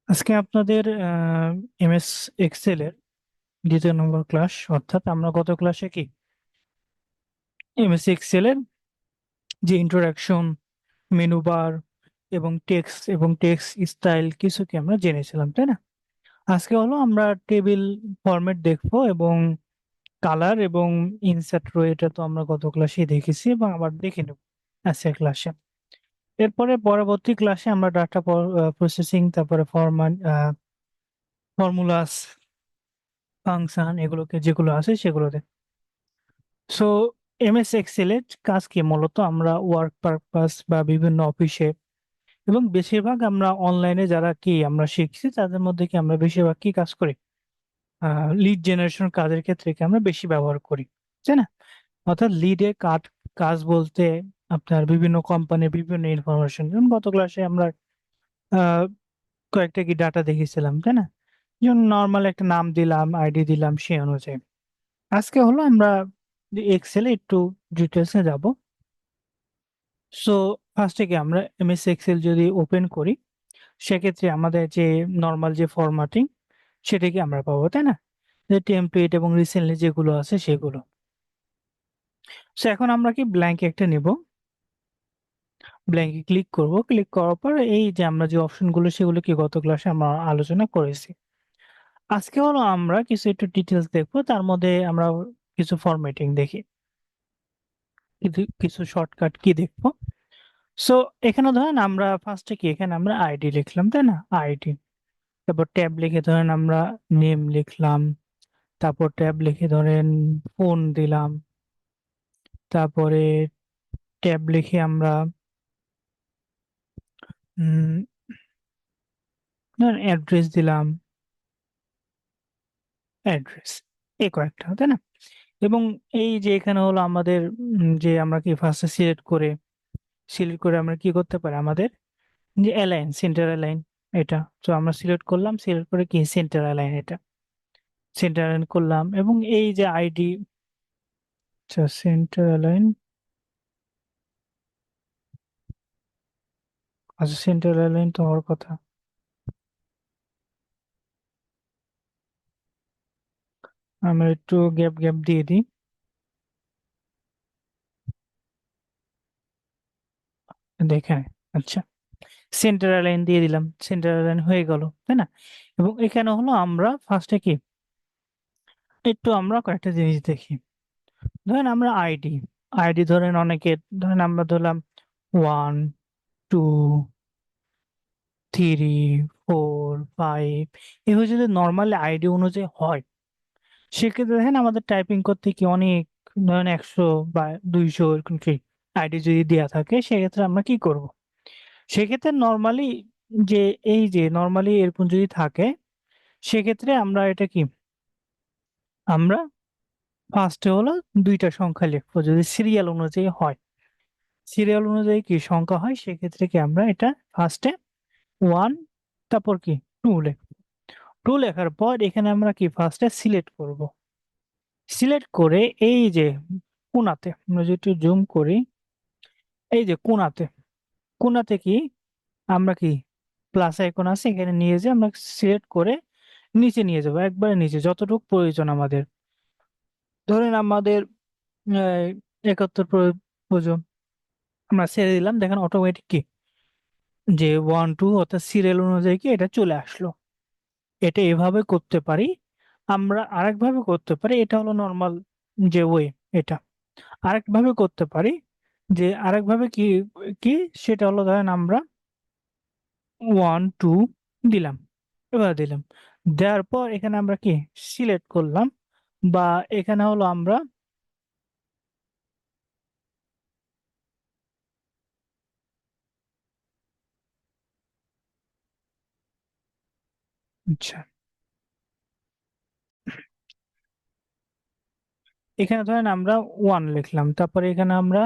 আজকে আপনাদের MS Excel এর দ্বিতীয় নম্বর ক্লাস। অর্থাৎ আমরা গত ক্লাসে কি এমএস এক্সেল এর যে ইন্ট্রোডাকশন, মেনু বার এবং টেক্সট স্টাইল কিছু কি আমরা জেনেছিলাম, তাই না? আজকে হলো আমরা টেবিল ফরম্যাট দেখবো এবং কালার এবং ইনসার্ট রো। এটা তো আমরা গত ক্লাসে দেখেছি এবং আবার দেখে নেব আজকের ক্লাসে। এরপরে পরবর্তী ক্লাসে আমরা ডাটা প্রসেসিং, তারপরে ফর্মুলাস, ফাংশন, এগুলোকে যেগুলো আছে সেগুলো। সো এমএস এক্সেল এর কাজ কি? মূলত আমরা ওয়ার্ক পারপাস বা বিভিন্ন অফিসে এবং বেশিরভাগ আমরা অনলাইনে যারা কি আমরা শিখছি তাদের মধ্যে কি আমরা বেশিরভাগ কি কাজ করি? লিড জেনারেশন কাজের ক্ষেত্রে কি আমরা বেশি ব্যবহার করি, তাই না? অর্থাৎ লিডে কাজ বলতে আপনার বিভিন্ন কোম্পানির বিভিন্ন ইনফরমেশন, যেমন গত ক্লাসে আমরা আহ, কয়েকটা কি ডাটা দেখেছিলাম, তাই না? যেমন নর্মাল একটা নাম দিলাম, আইডি দিলাম, সেই অনুযায়ী। আজকে হলো আমরা এক্সেলে একটু ডিটেলসে যাব। সো ফার্স্টে কি আমরা এমএস এক্সেল যদি ওপেন করি, সেক্ষেত্রে আমাদের যে নর্মাল যে ফরম্যাটিং সেটা কি আমরা পাবো, তাই না? যে টেমপ্লেট এবং রিসেন্টলি যেগুলো আছে সেগুলো। সো এখন আমরা কি ব্ল্যাঙ্ক একটা নিব, ব্ল্যাঙ্কে ক্লিক করব। ক্লিক করার পর এই যে আমরা যে অপশনগুলো সেগুলো কি গত ক্লাসে আমরা আলোচনা করেছি। আজকে হলো আমরা কিছু একটু ডিটেলস দেখবো, তার মধ্যে আমরা কিছু ফরম্যাটিং দেখি, কিছু কিছু শর্টকাট কি দেখবো। সো এখানে ধরেন আমরা ফার্স্টে কি এখানে আমরা আইডি লিখলাম, তাই না? আইডি, তারপর ট্যাব লিখে ধরেন আমরা নেম লিখলাম, তারপর ট্যাব লিখে ধরেন ফোন দিলাম, তারপরে ট্যাব লিখে আমরা ধরেন অ্যাড্রেস দিলাম, অ্যাড্রেস, এই কয়েকটা, তাই না? এবং এই যে এখানে হলো আমাদের যে আমরা কি ফার্স্টে সিলেক্ট করে আমরা কি করতে পারি, আমাদের যে অ্যালাইন, সেন্টার অ্যালাইন, এটা। তো আমরা সিলেক্ট করলাম, সিলেক্ট করে কি সেন্টার অ্যালাইন, এটা সেন্টার অ্যালাইন করলাম। এবং এই যে আইডি, আচ্ছা সেন্টার অ্যালাইন, আচ্ছা সেন্টার অ্যালাইন তো হওয়ার কথা। আমরা একটু গ্যাপ গ্যাপ দিয়ে দিই, দেখেন। আচ্ছা, সেন্টার লাইন দিয়ে দিলাম, সেন্টার লাইন হয়ে গেল, তাই না? এবং এখানে হলো আমরা ফার্স্টে কি একটু আমরা কয়েকটা জিনিস দেখি। ধরেন আমরা আইডি, আইডি ধরেন অনেকে, ধরেন আমরা ধরলাম 1, 2, 3, 4, 5, এভাবে যদি নর্মালি আইডি অনুযায়ী হয়, সেক্ষেত্রে দেখেন আমাদের টাইপিং করতে কি অনেক, ধরেন 100 বা 200 এরকম কি আইডি যদি দেওয়া থাকে, সেক্ষেত্রে আমরা কি করব? সেক্ষেত্রে নর্মালি যে এই যে নর্মালি এরকম যদি থাকে, সেক্ষেত্রে আমরা এটা কি আমরা ফার্স্টে হলো দুইটা সংখ্যা লিখবো যদি সিরিয়াল অনুযায়ী হয়। সিরিয়াল অনুযায়ী কি সংখ্যা হয়, সেক্ষেত্রে কি আমরা এটা ফার্স্টে 1, তারপর কি 2 লিখবো। 2 লেখার পর এখানে আমরা কি ফার্স্টে সিলেক্ট করব। সিলেক্ট করে এই যে কোণাতে আমরা যদি একটু জুম করি, এই যে কোণাতে, কোণাতে কি আমরা কি প্লাস আইকন আছে, এখানে নিয়ে যে আমরা সিলেক্ট করে নিচে নিয়ে যাবো, একবারে নিচে যতটুকু প্রয়োজন আমাদের। ধরেন আমাদের 71 প্রয়োজন, আমরা ছেড়ে দিলাম, দেখেন অটোমেটিক কি যে 1, 2 অর্থাৎ সিরিয়াল অনুযায়ী কি এটা চলে আসলো। এটা এভাবে করতে পারি। আমরা আরেক ভাবে করতে পারি, এটা হলো নর্মাল যে ওয়ে, এটা আরেক ভাবে করতে পারি। যে আরেক ভাবে কি কি সেটা হলো ধরেন আমরা 1, 2 দিলাম, এবার দিলাম, দেওয়ার পর এখানে আমরা কি সিলেক্ট করলাম, বা এখানে হলো আমরা, আচ্ছা এখানে ধরেন আমরা 1 লিখলাম, তারপরে এখানে আমরা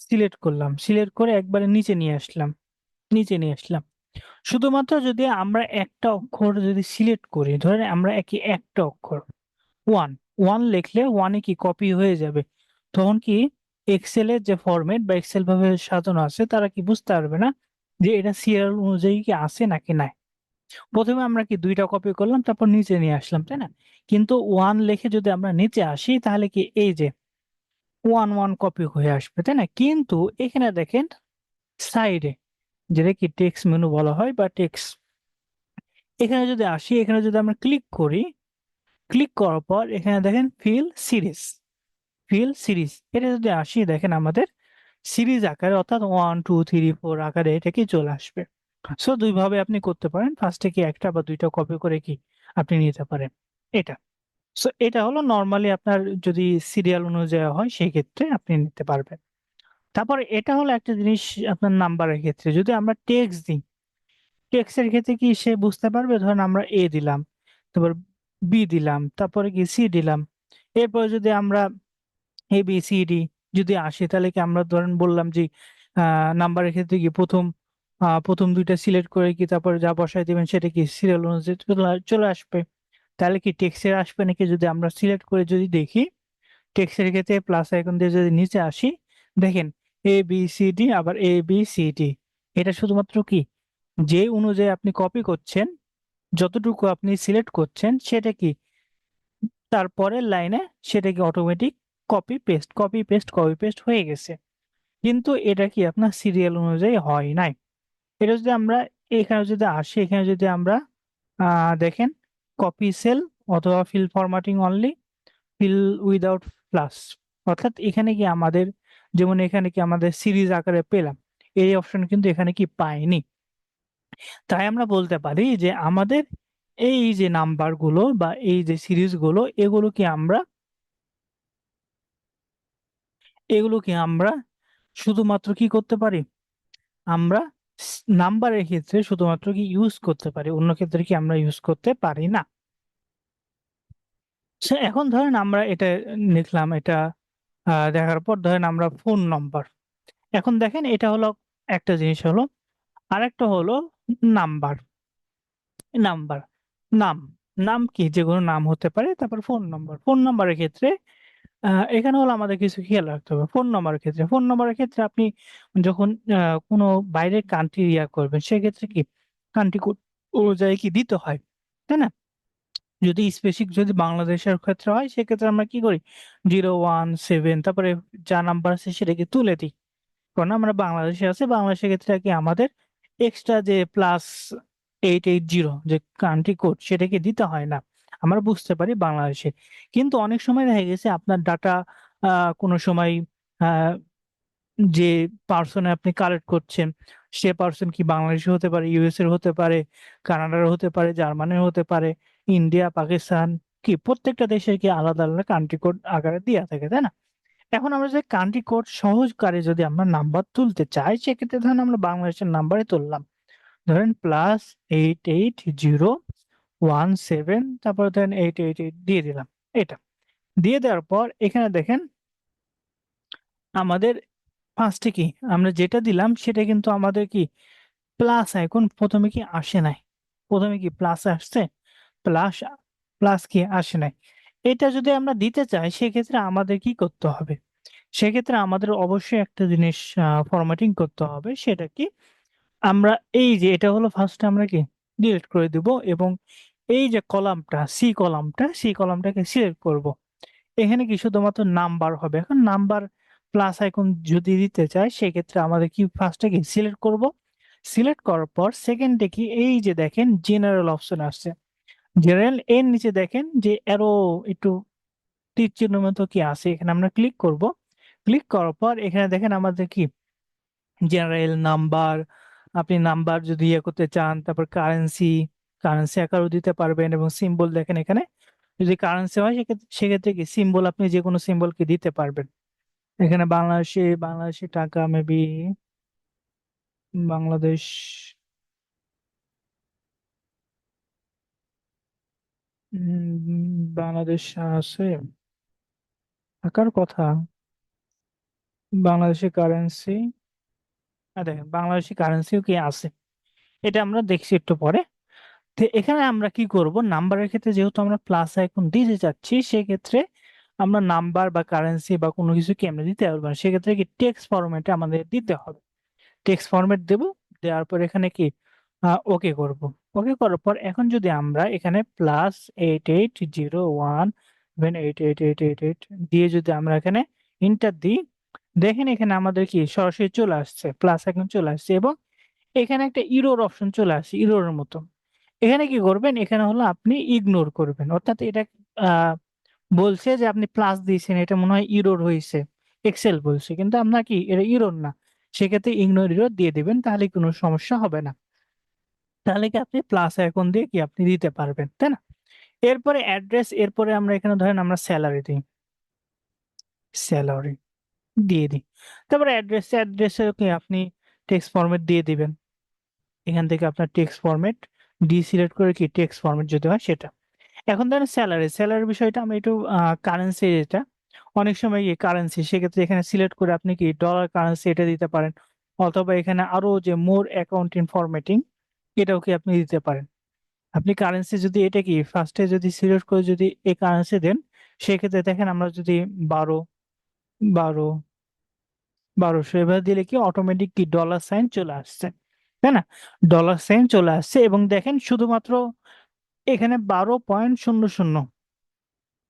সিলেক্ট করলাম, সিলেক্ট করে একবারে নিচে নিয়ে আসলাম, নিচে নিয়ে আসলাম। শুধুমাত্র যদি আমরা একটা অক্ষর যদি সিলেক্ট করি, ধরেন আমরা একটা অক্ষর 1, 1 লিখলে 1 কি কপি হয়ে যাবে, তখন কি এক্সেল এর যে ফরম্যাট বা এক্সেল ভাবে সাজানো আছে তারা কি বুঝতে পারবে না যে এটা সিরিয়াল অনুযায়ী কি আছে নাকি নাই। প্রথমে আমরা কি দুইটা কপি করলাম, তারপর নিচে নিয়ে আসলাম, তাই না? কিন্তু ওয়ান লিখে যদি আমরা নিচে আসি তাহলে কি এই যে ওয়ান ওয়ান কপি হয়ে আসবে, তাই না? কিন্তু এখানে দেখেন সাইডে, যেটা কি টেক্সট মেনু বলা হয় বা টেক্সট, এখানে যদি আসি, এখানে যদি আমরা ক্লিক করি, ক্লিক করার পর এখানে দেখেন ফিল সিরিজ, ফিল সিরিজ, এটা যদি আসি দেখেন আমাদের সিরিজ আকারে, অর্থাৎ 1 2 3 4 আকারে এটা কি চলে আসবে। সো দুইভাবে আপনি করতে পারেন, ফার্স্টে কি একটা বা দুইটা কপি করে কি আপনি নিতে পারেন এটা। সো এটা হলো নর্মালি আপনার যদি সিরিয়াল অনুযায়ী হয় সেই ক্ষেত্রে আপনি নিতে পারবেন। তারপর এটা হলো একটা জিনিস, আপনার নাম্বারের ক্ষেত্রে যদি আমরা টেক্সট দিই, টেক্সটের ক্ষেত্রে কি সে বুঝতে পারবে? ধরেন আমরা এ দিলাম, তারপর বি দিলাম, তারপরে কি সি দিলাম, এরপরে যদি আমরা এ বি সি ডি যদি আসে তাহলে কি আমরা ধরেন বললাম যে নাম্বারের ক্ষেত্রে কি প্রথম দুইটা সিলেক্ট করে কি তারপর যা বসাই দিবেন সেটা কি সিরিয়াল অনুযায়ী চলে আসবে। তাহলে কি টেক্সটের আসবে নাকি? যদি আমরা সিলেক্ট করে যদি দেখি, টেক্সটের ক্ষেত্রে প্লাস আইকন দিয়ে যদি নিচে আসি, দেখেন এ বি সি ডি, আবার এ বি সি ডি, এটা শুধুমাত্র কি যে অনুযায়ী আপনি কপি করছেন, যতটুকু আপনি সিলেক্ট করছেন সেটা কি তারপরের লাইনে সেটা কি automatic copy paste copy paste copy paste হয়ে গেছে। কিন্তু এটা কি আপনার সিরিয়াল অনুযায়ী হয় নাই। এটা যদি আমরা এখানে যদি আসি, এখানে যদি আমরা দেখেন কপি সেল অথবা fill formatting only, fill without plus, অর্থাৎ এখানে কি আমাদের, যেমন এখানে কি আমাদের সিরিজ আকারে পেলাম, এই অপশন কিন্তু এখানে কি পাইনি। তাই আমরা বলতে পারি যে আমাদের এই যে নাম্বার গুলো বা এই যে সিরিজ গুলো, এগুলো কি আমরা শুধুমাত্র কি করতে পারি? আমরা নাম্বারের ক্ষেত্রে শুধুমাত্র কি ইউজ করতে পারি, অন্য ক্ষেত্রে কি আমরা ইউজ করতে পারি না। সে এখন ধরেন আমরা এটা লিখলাম, এটা দেখার পর ধরেন আমরা ফোন নম্বর, এখন দেখেন এটা হলো একটা জিনিস হলো, আরেকটা হলো নাম্বার, নাম্বার, নাম, নাম কি যে কোনো নাম হতে পারে, তারপর ফোন নম্বর, ফোন নম্বরের ক্ষেত্রে এখানে হলো আমাদের কিছু খেয়াল রাখতে হবে। ফোন নম্বরের ক্ষেত্রে, ফোন নম্বরের ক্ষেত্রে আপনি যখন কোনো বাইরের কান্ট্রি করবেন সেক্ষেত্রে কি কান্ট্রি কোড অনুযায়ী কি দিতে হয়, তাই না? যদি স্পেসিফিক যদি বাংলাদেশের ক্ষেত্রে হয় সেক্ষেত্রে আমরা কি করি, 017, তারপরে যা নাম্বার আছে সেটাকে তুলে দিই, কারণ আমরা বাংলাদেশে আছে, বাংলাদেশের ক্ষেত্রে কি আমাদের এক্সট্রা যে +880 যে কান্ট্রি কোড সেটাকে দিতে হয় না, আমরা বুঝতে পারি বাংলাদেশে। কিন্তু অনেক সময় দেখা গেছে আপনার ডাটা কোনো সময় আহ, যে পার্সনে আপনি কালেক্ট করছেন সে পার্সন কি বাংলাদেশে হতে পারে, ইউএস এর হতে পারে, কানাডার হতে পারে, জার্মানির হতে পারে, ইন্ডিয়া, পাকিস্তান, কি প্রত্যেকটা দেশের কি আলাদা আলাদা কান্ট্রি কোড আকারে দেওয়া থাকে, তাই না? এখন আমরা যে কান্ট্রি কোড সহজকারে যদি আমরা নাম্বার তুলতে চাই সেক্ষেত্রে ধরেন আমরা বাংলাদেশের নাম্বারে তুললাম, ধরেন +8801 7, তারপর ধরেন 888 দিয়ে দিলাম, এটা দিয়ে দেওয়ার পর এখানে দেখেন আমাদের ফার্স্টে কি আমরা যেটা দিলাম সেটা কিন্তু আমাদের কি প্লাস আইকন প্রথমে কি আসে নাই, প্রথমে কি প্লাস আসছে, প্লাস প্লাস কি আসে নাই। এটা যদি আমরা দিতে চাই সেক্ষেত্রে আমাদের কি করতে হবে? সেক্ষেত্রে আমাদের অবশ্যই একটা জিনিস ফরম্যাটিং করতে হবে, সেটা কি আমরা এই যে এটা হলো ফার্স্টে আমরা কি ডিলিট করে দিব, এবং এই যে কলামটা সি কলামটাকে সিলেক্ট করব। এখানে কি শুধুমাত্র নাম্বার হবে, এখন নাম্বার প্লাস আইকন যদি দিতে চাই সেক্ষেত্রে আমাদের কি ফার্স্টে কি সিলেক্ট করব, সিলেক্ট করার পর সেকেন্ডে কি এই যে দেখেন জেনারেল অপশন আসছে, জেনারেল এর নিচে দেখেন যে অ্যারো একটু তীর চিহ্ন মতো কি আছে, এখানে আমরা ক্লিক করব। ক্লিক করার পর এখানে দেখেন আমাদের কি জেনারেল নাম্বার, আপনি নাম্বার যদি করতে চান, তারপর কারেন্সি, কারেন্সি আকারও দিতে পারবেন, এবং সিম্বল দেখেন এখানে যদি কারেন্সি হয় সেক্ষেত্রে কি সিম্বল আপনি যে কোনো সিম্বল কি দিতে পারবেন। এখানে বাংলাদেশি টাকা মেবি, বাংলাদেশ, বাংলাদেশ আছে থাকার কথা, বাংলাদেশি কারেন্সি, দেখেন বাংলাদেশি কারেন্সিও কি আছে, এটা আমরা দেখছি একটু পরে। তো এখানে আমরা কি করব, নাম্বারের ক্ষেত্রে যেহেতু আমরা প্লাস আইকন দিতে চাচ্ছি সেক্ষেত্রে আমরা নাম্বার বা কারেন্সি বা কোনো কিছু কি আমরা দিতে পারবো না, সেক্ষেত্রে কি টেক্সট ফরম্যাটে আমাদের দিতে হবে, টেক্সট ফরম্যাট দেব, দেওয়ার পর এখানে কি ওকে করব। ওকে করার পর এখন যদি আমরা এখানে +8801 7888888 দিয়ে যদি আমরা এখানে এন্টার দিই, দেখেন এখানে আমাদের কি সরাসরি চলে আসছে, প্লাস এখন চলে আসছে এবং এখানে একটা ইরর অপশন চলে আসছে ইররের মতো। এখানে কি করবেন, এখানে হলো আপনি ইগনোর করবেন, অর্থাৎ এটা আহ বলছে যে আপনি প্লাস দিয়েছেন, এটা মনে হয় ইরর হয়েছে, এক্সেল বলছে, কিন্তু আপনার কি এটা ইরর না। সেক্ষেত্রে ইগনোর ইরর দিয়ে দিবেন, তাহলে কোনো সমস্যা হবে না। তাহলে কি আপনি প্লাস আইকন দিয়ে কি আপনি দিতে পারবেন, তাই না? এরপরে অ্যাড্রেস, এরপরে আমরা এখানে ধরেন আমরা স্যালারি দিই, স্যালারি দিয়ে দিই। তারপরে অ্যাড্রেসে কি আপনি টেক্সট ফরম্যাট দিয়ে দিবেন। এখান থেকে আপনার টেক্সট ফরম্যাট সিলেক্ট করে কি টেক্সট ফরম্যাট যদি হয় সেটা। এখন ধরেন স্যালারির বিষয়টা আমি একটু কারেন্সি, এটা অনেক সময় কি কারেন্সি, সেক্ষেত্রে এখানে সিলেক্ট করে আপনি কি ডলার কারেন্সি এটা দিতে পারেন, অথবা এখানে আরো যে মোর অ্যাকাউন্টিং ফরম্যাটিং এটাও কি আপনি দিতে পারেন। আপনি কারেন্সি যদি এটা কি ফার্স্টে যদি সিলেক্ট করে যদি এই কারেন্সি দেন, সেক্ষেত্রে দেখেন আমরা যদি 12 12 1200 এভাবে দিলে কি অটোমেটিক কি ডলার সাইন চলে আসছে, তাই না? ডলার সাইন চলে আসছে এবং দেখেন শুধুমাত্র এখানে 12.00,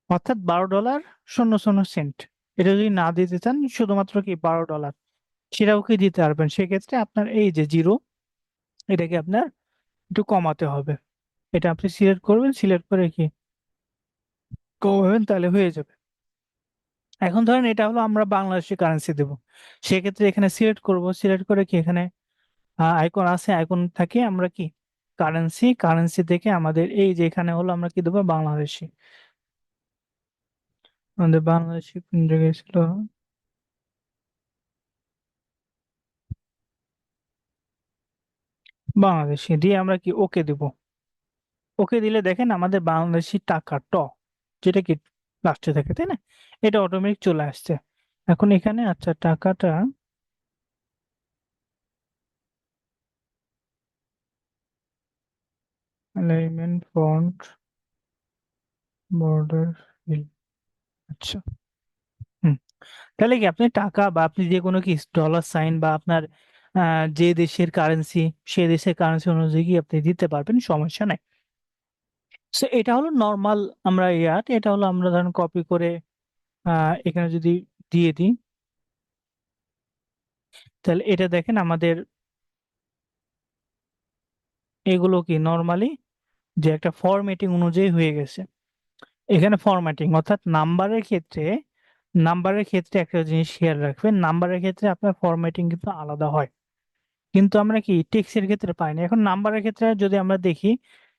অর্থাৎ $12.00। এটা যদি না দিতে চান, শুধুমাত্র কি $12 সেটাও কি দিতে পারবেন। সেক্ষেত্রে আপনার এই যে জিরো, এটাকে আপনার একটু কমাতে হবে। এটা আপনি সিলেক্ট করবেন, সিলেক্ট করে কি কমাবেন, তাহলে হয়ে যাবে। এখন ধরেন এটা হলো আমরা বাংলাদেশি কারেন্সি দেব, সেক্ষেত্রে এখানে সিলেক্ট করব, সিলেক্ট করে কি এখানে আইকন আছে, আইকন থাকে আমরা কি কারেন্সি থেকে আমাদের এই যে এখানে হলো আমরা কি দেবো বাংলাদেশি। আমাদের বাংলাদেশি কোন জায়গায় ছিল, বাংলাদেশি দিয়ে আমরা কি ওকে দেব। ওকে দিলে দেখেন আমাদের বাংলাদেশি টাকা যেটা কি লাস্টে থাকে, তাই না? এটা অটোমেটিক চলে আসছে। এখন এখানে আচ্ছা টাকাটা অ্যালাইনমেন্ট ফন্ট বর্ডার ফিল, আচ্ছা। হুম। তাহলে কি আপনি টাকা বা আপনি যে কোনো কি ডলার সাইন বা আপনার যে দেশের কারেন্সি, সে দেশের কারেন্সি অনুযায়ী কি আপনি দিতে পারবেন, সমস্যা নাই। সো এটা হলো নর্মাল, আমরা এটা হলো আমরা ধরেন কপি করে এখানে যদি দিয়ে দিই, তাহলে এটা দেখেন আমাদের এগুলো কি নর্মালি যে একটা ফরম্যাটিং অনুযায়ী হয়ে গেছে। এখানে ফরম্যাটিং অর্থাৎ নাম্বারের ক্ষেত্রে একটা জিনিস খেয়াল রাখবেন, নাম্বারের ক্ষেত্রে আপনার ফরম্যাটিং কিন্তু আলাদা হয়, কিন্তু আমরা কি টেক্সটের ক্ষেত্রে পাই না। এখন নাম্বারের ক্ষেত্রে যদি আমরা দেখি,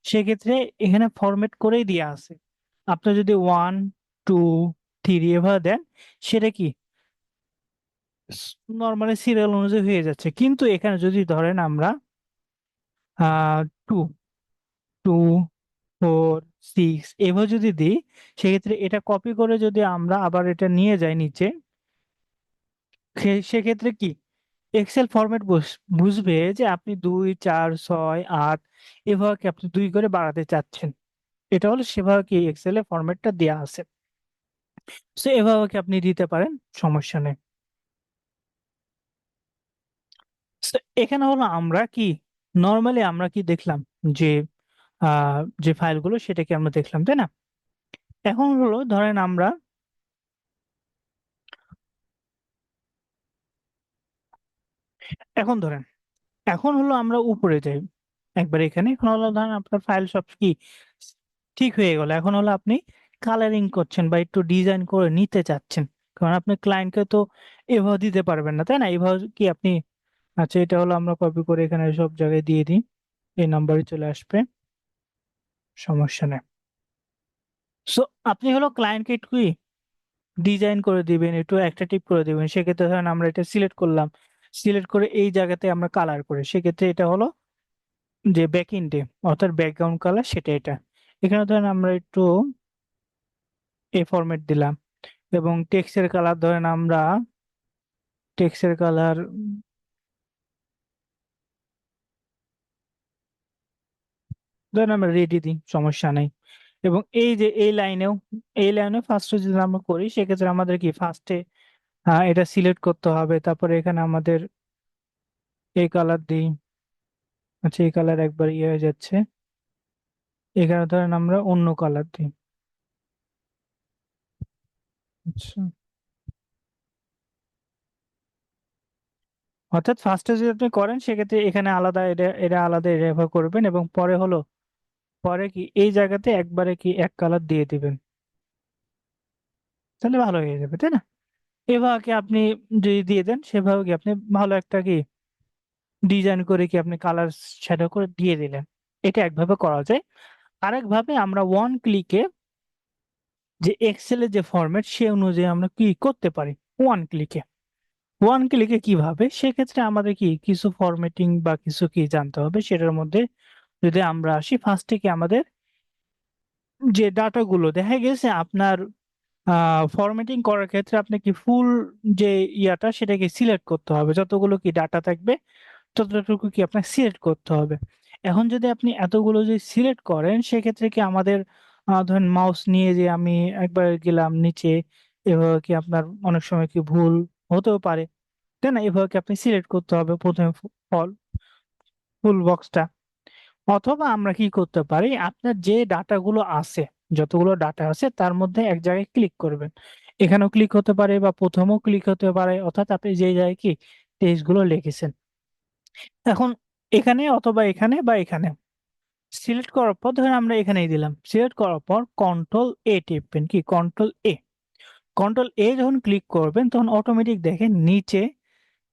সেক্ষেত্রে এখানে ফরম্যাট করেই দেওয়া আছে। আপনি যদি 1 2 3 এভাবে দেন, সেটা কি নর্মালি সিরিয়াল অনুযায়ী হয়ে যাচ্ছে, কিন্তু এখানে যদি ধরেন আমরা 2 2 4 6 এভাবে যদি দিই, সেক্ষেত্রে এটা কপি করে যদি আমরা আবার এটা নিয়ে যাই নিচে, সেক্ষেত্রে কি এক্সেল ফরম্যাট বুঝবে যে আপনি 2 4 6 8 এভাবে কি আপনি 2 করে বাড়াতে চাচ্ছেন। এটা হলো সেভাবে কি এক্সেলে ফরম্যাটটা দেওয়া আছে। সো এভাবে কি আপনি দিতে পারেন, সমস্যা নেই। So, এখানে হলো আমরা কি নর্মালি আমরা কি দেখলাম যে যে ফাইলগুলো সেটাকে আমরা দেখলাম, তাই না? এখন হলো ধরেন আমরা এখন ধরেন এখন হলো আমরা উপরে যাই একবার, এখানে এখন হলো ধরেন আপনার ফাইল সব কি ঠিক হয়ে গেল, এখন হলো আপনি কালারিং করছেন বা একটু ডিজাইন করে নিতে চাচ্ছেন, কারণ আপনি ক্লায়েন্টকে তো এভাবে দিতে পারবেন না, তাই না? এভাবে কি আপনি, আচ্ছা এটা হলো আমরা কপি করে এখানে সব জায়গায় দিয়ে দিই, এই নাম্বারে চলে আসবে, সমস্যা নেই। সো আপনি হলো ক্লায়েন্টকে একটু ডিজাইন করে দিবেন, একটু অ্যাট্রাকটিভ করে দিবেন। সেক্ষেত্রে ধরেন আমরা এটা সিলেক্ট করলাম, সিলেক্ট করে এই জায়গাতে আমরা কালার করি, সেক্ষেত্রে এটা হলো যে ব্যাক এন্ডে অর্থাৎ ব্যাকগ্রাউন্ড কালার, সেটা এটা। এখানে ধরেন আমরা একটু এই ফরম্যাট দিলাম এবং টেক্সটের কালার ধরেন আমরা টেক্সটের কালার ধরেন আমরা রেডি দিই, সমস্যা নেই। এবং এই যে এই লাইনে ফার্স্টে যদি আমরা করি, সেক্ষেত্রে আমাদের কি ফার্স্টে এটা সিলেক্ট করতে হবে, তারপরে এখানে আমাদের এই কালার দিই, আচ্ছা, এই কালার একবার ইয়ে হয়ে যাচ্ছে, এখানে ধরেন আমরা অন্য কালার দিই। আচ্ছা, অর্থাৎ ফার্স্টে যদি আপনি করেন সেক্ষেত্রে এখানে আলাদা, এটা এটা আলাদা, এটা ব্যবহার করবেন, এবং পরে হলো, পরে কি এই জায়গাতে একবারে কি এক কালার দিয়ে দিবেন, তাহলে ভালো হয়ে যাবে, তাই না? এভাবে কি আপনি যদি দিয়ে দেন, সেভাবে কি আপনি ভালো একটা কি ডিজাইন করে কি আপনি কালার শ্যাডো করে দিয়ে দিলেন। এটা একভাবে করা যায়। আরেকভাবে আমরা ওয়ান ক্লিকে যে এক্সেলের যে ফরম্যাট সে অনুযায়ী আমরা কি করতে পারি ওয়ান ক্লিকে। ওয়ান ক্লিকে কিভাবে, সেক্ষেত্রে আমাদের কি কিছু ফরম্যাটিং বা কিছু কি জানতে হবে সেটার মধ্যে। যদি আমরা আসি ফার্স্টে কি আমাদের যে ডাটাগুলো দেখা গেছে আপনার ফরম্যাটিং করার ক্ষেত্রে আপনাকে ফুল যে ইয়াটা সেটাকে সিলেক্ট করতে হবে, যতগুলো কি ডাটা থাকবে ততটুকু কি আপনার সিলেক্ট করতে হবে। এখন যদি আপনি এতগুলো যদি সিলেক্ট করেন সেক্ষেত্রে কি আমাদের ধরেন মাউস নিয়ে যে আমি একবার গেলাম নিচে, এভাবে কি আপনার অনেক সময় কি ভুল হতেও পারে, তাই না? এভাবে কি আপনি সিলেক্ট করতে হবে প্রথমে ফল ফুল বক্সটা। অথবা আমরা কি করতে পারি, আপনার যে ডাটাগুলো আছে, যতগুলো ডাটা আছে তার মধ্যে এক জায়গায় ক্লিক করবেন। এখানেও ক্লিক হতে পারে বা প্রথমেও ক্লিক হতে পারে, অর্থাৎ আপনি যে জায়গায় কি টেক্সটগুলো লিখেছেন। এখন এখানে অথবা এখানে বা এখানে সিলেক্ট করার পর ধরেন আমরা এখানেই দিলাম, সিলেক্ট করার পর কন্ট্রোল এ টিপবেন, কি কন্ট্রোল এ। কন্ট্রোল এ যখন ক্লিক করবেন তখন অটোমেটিক দেখেন নিচে